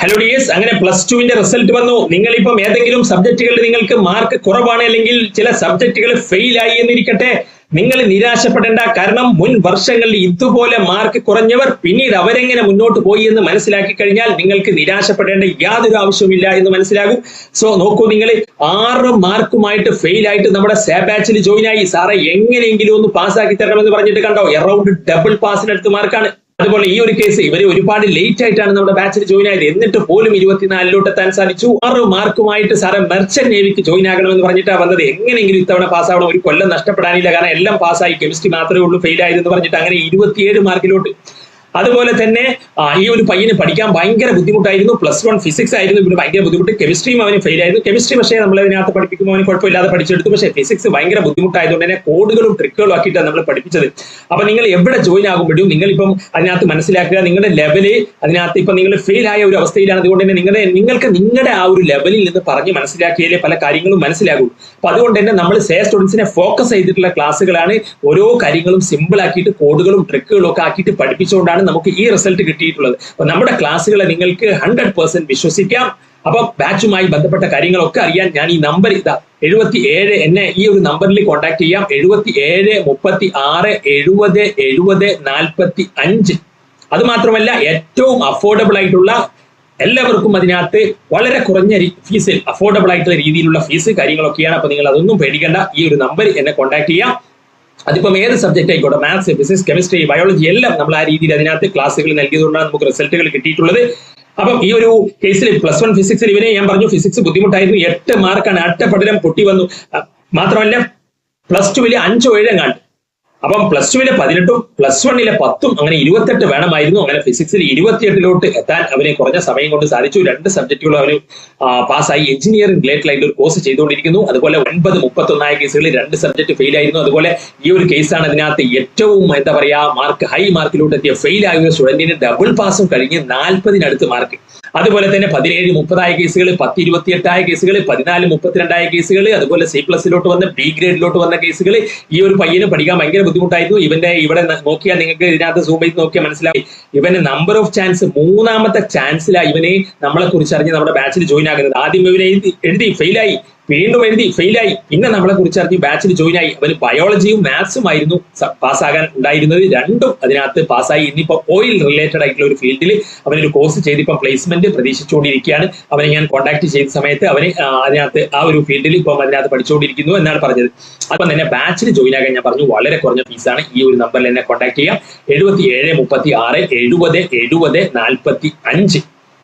Hello dears, അങ്ങനെ +2 result വന്നു. നിങ്ങളിപ്പം ഏതെങ്കിലും സബ്ജക്റ്റുകളിൽ നിങ്ങൾക്ക് മാർക്ക് കുറവാണ്, അല്ലെങ്കിൽ ചില സബ്ജക്റ്റുകൾ ഫെയിൽ ആയി എന്നിരിക്കട്ടെ, നിങ്ങൾ നിരാശപ്പെടേണ്ട. കാരണം മുൻ വർഷങ്ങളിൽ ഇതുപോലെ മാർക്ക് കുറഞ്ഞവർ പിന്നീട് അവരെങ്ങനെ മുന്നോട്ട് പോയി എന്ന് മനസ്സിലാക്കി കഴിഞ്ഞാൽ നിങ്ങൾക്ക് നിരാശപ്പെടേണ്ട യാതൊരു ആവശ്യവുമില്ല എന്ന് മനസ്സിലാകും. സോ നോക്കൂ, നിങ്ങൾ 6 മാർക്കുമായിട്ട് ഫെയിൽ ആയിട്ട് നമ്മുടെ ബാച്ചിൽ ജോയിൻ ആയി. സാറേ എങ്ങനെയെങ്കിലും ഒന്ന് പാസ്സാക്കി തരണമെന്ന് പറഞ്ഞിട്ട് കണ്ടോ, അറൌണ്ട് ഡബിൾ പാസിനടുത്ത് മാർക്കാണ്. അതുപോലെ ഈ ഒരു കേസ് ഇവര് ഒരുപാട് ലേറ്റ് ആയിട്ടാണ് നമ്മുടെ ബാച്ചിൽ ജോയിൻ ആയത്, എന്നിട്ട് പോലും 24 എത്താൻ സാധിച്ചു. 6 മാർക്കുമായിട്ട് സാറെ മെർച്ചന്റ് നേവിക്ക് ജോയിൻ ആകണമെന്ന് പറഞ്ഞിട്ടാണ് വന്നത്. എങ്ങനെയെങ്കിലും ഇത്തവണ പാസ്സാവണം, ഒരു കൊല്ലം നഷ്ടപ്പെടാനില്ല, കാരണം എല്ലാം പാസ്സായി, കെമിസ്ട്രി മാത്രമേ ഉള്ളൂ ഫെയിൽ ആയതെന്ന് പറഞ്ഞിട്ട് അങ്ങനെ 27 മാർക്കിലോട്ട്. അതുപോലെ തന്നെ ഈ ഒരു പയ്യന് പഠിക്കാൻ ഭയങ്കര ബുദ്ധിമുട്ടായിരുന്നു. +1 ഫിസിക്സ് ആയിരുന്നു ഇവന് ഭയങ്കര ബുദ്ധിമുട്ട്. കെമിസ്ട്രിയും അവന് ഫെയിൽ ആയിരുന്നു. കെമിസ്ട്രി പക്ഷേ നമ്മൾ അതിനകത്ത് പഠിപ്പിക്കുമ്പോൾ അവന് കുഴപ്പമില്ലാതെ പഠിച്ചെടുത്തു. പക്ഷേ ഫിസിക്സ് ഭയങ്കര ബുദ്ധിമുട്ടായതുകൊണ്ട് തന്നെ കോഡുകളും ട്രിക്കുകളും ആക്കിയിട്ടാണ് നമ്മൾ പഠിപ്പിച്ചത്. അപ്പൊ നിങ്ങൾ എവിടെ ജോയിൻ ആകുമ്പോഴും നിങ്ങളിപ്പം അതിനകത്ത് മനസ്സിലാക്കുക, നിങ്ങളുടെ ലെവല് അതിനകത്ത് ഇപ്പൊ നിങ്ങൾ ഫെയിൽ ആയ ഒരു അവസ്ഥയിലാണ്. അതുകൊണ്ട് തന്നെ നിങ്ങൾക്ക് നിങ്ങളുടെ ആ ഒരു ലെവലിൽ നിന്ന് പറഞ്ഞ് മനസ്സിലാക്കിയാലേ പല കാര്യങ്ങളും മനസ്സിലാകും. അപ്പൊ അതുകൊണ്ട് തന്നെ നമ്മൾ സ്റ്റുഡൻസിനെ ഫോക്കസ് ചെയ്തിട്ടുള്ള ക്ലാസ്സുകളാണ്. ഓരോ കാര്യങ്ങളും സിമ്പിൾ ആക്കിയിട്ട് കോഡുകളും ട്രിക്കുകളും ഒക്കെ ആക്കിയിട്ട് പഠിപ്പിച്ചുകൊണ്ടാണ് നമുക്ക് ഈ റിസൾട്ട് കിട്ടിയിട്ടുള്ളത്. അപ്പൊ നമ്മുടെ ക്ലാസ്സുകളെ നിങ്ങൾക്ക് 100% വിശ്വസിക്കാം. അപ്പൊ ബാച്ചുമായി ബന്ധപ്പെട്ട കാര്യങ്ങളൊക്കെ അറിയാൻ ഞാൻ ഈ നമ്പർ 77 എന്നെ ഈ ഒരു നമ്പറിൽ കോൺടാക്ട് ചെയ്യാം. 77 36 70 70 45. അത് മാത്രമല്ല ഏറ്റവും അഫോർഡബിൾ ആയിട്ടുള്ള, എല്ലാവർക്കും അതിനകത്ത് വളരെ കുറഞ്ഞ ഫീസിൽ അഫോർഡബിൾ ആയിട്ടുള്ള രീതിയിലുള്ള ഫീസ് കാര്യങ്ങളൊക്കെയാണ്. അപ്പൊ നിങ്ങൾ അതൊന്നും പേടിക്കേണ്ട, ഈ ഒരു നമ്പർ എന്നെ കോൺടാക്ട് ചെയ്യാം. അതിപ്പം ഏത് സബ്ജക്റ്റ് ആയിക്കോട്ടെ, മാത്സ്, ഫിസിക്സ്, കെമിസ്ട്രി, ബയോളജി എല്ലാം നമ്മൾ ആ രീതിയിൽ അതിനകത്ത് ക്ലാസ്സുകൾ നൽകിയതുകൊണ്ടാണ് നമുക്ക് റിസൾട്ടുകൾ കിട്ടിയിട്ടുള്ളത്. അപ്പം ഈ ഒരു കേസിൽ +1 ഫിസിക്സിൽ ഇവനെ ഞാൻ പറഞ്ഞു ഫിസിക്സ് ബുദ്ധിമുട്ടായിരുന്നു. 8 മാർക്കാണ്, അട്ടപടലം പൊട്ടി വന്നു. മാത്രമല്ല +2 5 7 എങ്ങാണ്ട്. അപ്പം +2 18, +1 10, അങ്ങനെ 28 വേണമായിരുന്നു. അങ്ങനെ ഫിസിക്സിൽ 28 എത്താൻ അവന് കുറഞ്ഞ സമയം കൊണ്ട് സാധിച്ചു. 2 സബ്ജക്റ്റുകളും അവന് പാസ്സായി. എഞ്ചിനീയറിംഗ് റിലേറ്റഡ് ആയിട്ട് ഒരു കോഴ്സ് ചെയ്തുകൊണ്ടിരിക്കുന്നു. അതുപോലെ 9-31 കേസുകളിൽ 2 സബ്ജക്ട് ഫെയിൽ ആയിരുന്നു. അതുപോലെ ഈ ഒരു കേസാണ് അതിനകത്ത് ഏറ്റവും എന്താ പറയാ ഹൈ മാർക്കിലോട്ട് എത്തിയ. ഫെയിൽ ആയ ഒരു സ്റ്റുഡന്റിന് ഡബിൾ പാസും കഴിഞ്ഞ് 40-അടുത്ത് മാർക്ക്. അതുപോലെ തന്നെ 17-30 കേസുകൾ, 10-28 കേസുകൾ, 14-32 കേസുകൾ, അതുപോലെ C+ലോട്ട് വന്ന B ഗ്രേഡിലോട്ട് വന്ന കേസുകൾ. ഈ ഒരു പയ്യന് പഠിക്കാൻ ഭയങ്കര ബുദ്ധിമുട്ടായിരുന്നു. ഇവന്റെ ഇവിടെ നോക്കിയാൽ നിങ്ങൾക്ക് ഇതിനകത്ത് സൂം ചെയ്ത് നോക്കിയാൽ മനസ്സിലാവും. ഇവന് നമ്പർ ഓഫ് ചാൻസ് 3ാമത്തെ ചാൻസിലാണ് ഇവനെ നമ്മളെ കുറിച്ച് അറിഞ്ഞ് നമ്മുടെ ബാച്ചിൽ ജോയിൻ ആകുന്നത്. ആദ്യം ഇവനെ എഴുതി ഫെയിലായി, വീണ്ടും എഴുതി ഫെയിലായി, പിന്നെ നമ്മളെ കുറിച്ച് അറിഞ്ഞ് ബാച്ചിൽ ജോയിൻ ആയി. അവന് ബയോളജിയും മാത്സും ആയിരുന്നു പാസ്സാകാൻ ഉണ്ടായിരുന്നത്. രണ്ടും അതിനകത്ത് പാസ്സായി. ഇന്നിപ്പോ ഓയിൽ റിലേറ്റഡ് ആയിട്ടുള്ള ഒരു ഫീൽഡിൽ അവനൊരു കോഴ്സ് ചെയ്ത് ഇപ്പം പ്ലേസ്മെന്റ് പ്രതീക്ഷിച്ചുകൊണ്ടിരിക്കുകയാണ്. അവനെ ഞാൻ കോൺടാക്ട് ചെയ്ത സമയത്ത് അവന് അതിനകത്ത് ആ ഒരു ഫീൽഡിൽ ഇപ്പം അതിനകത്ത് പഠിച്ചുകൊണ്ടിരിക്കുന്നു എന്നാണ് പറഞ്ഞത്. അപ്പം തന്നെ ബാച്ചിൽ ജോയിൻ ആകാൻ ഞാൻ പറഞ്ഞു വളരെ കുറഞ്ഞ ഫീസാണ്. ഈ ഒരു നമ്പറിൽ എന്നെ കോൺടാക്ട് ചെയ്യാം. 77 36 70 70 45.